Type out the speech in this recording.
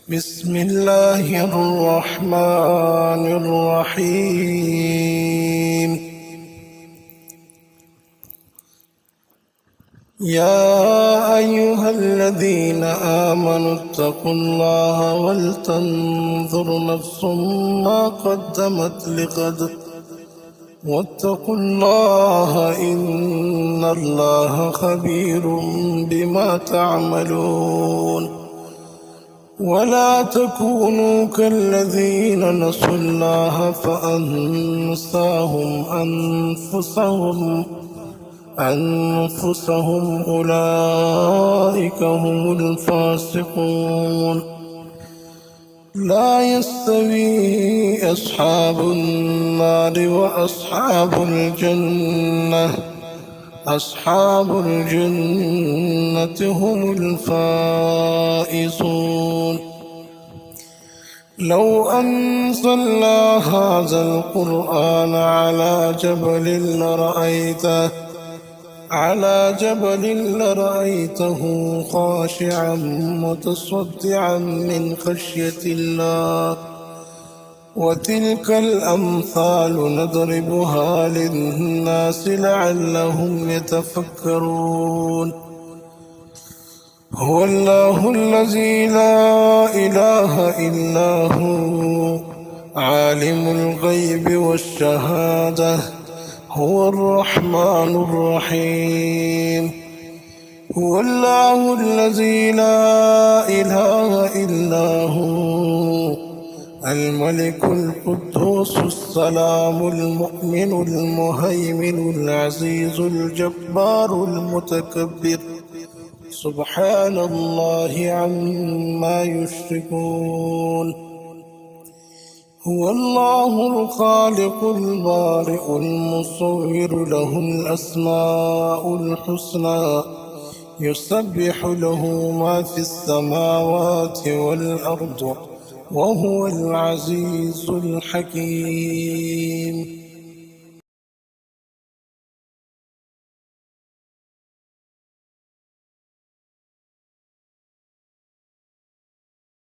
بسم الله الرحمن الرحيم. يا أيها الذين آمنوا اتقوا الله ولتنظر نفس ما قدمت لغد واتقوا الله إن الله خبير بما تعملون. ولا تكونوا كالذين نسوا الله فأنساهم أنفسهم أولئك هم الفاسقون. لا يستوي أصحاب النار وأصحاب الجنة، أصحاب الجنة هم الفائزون. لو أنزلنا هذا القرآن على جبل لرأيته خاشعا متصدعا من خشية الله. وتلك الأمثال نضربها للناس لعلهم يتفكرون. هو الله الذي لا إله إلا هو عالم الغيب والشهادة، هو الرحمن الرحيم. هو الله الذي لا إله إلا هو الملك القدوس السلام المؤمن المهيمن العزيز الجبار المتكبر، سبحان الله عما يشركون. هو الله الخالق البارئ المصور، له الأسماء الحسنى، يسبح له ما في السماوات والأرض، وهو العزيز الحكيم.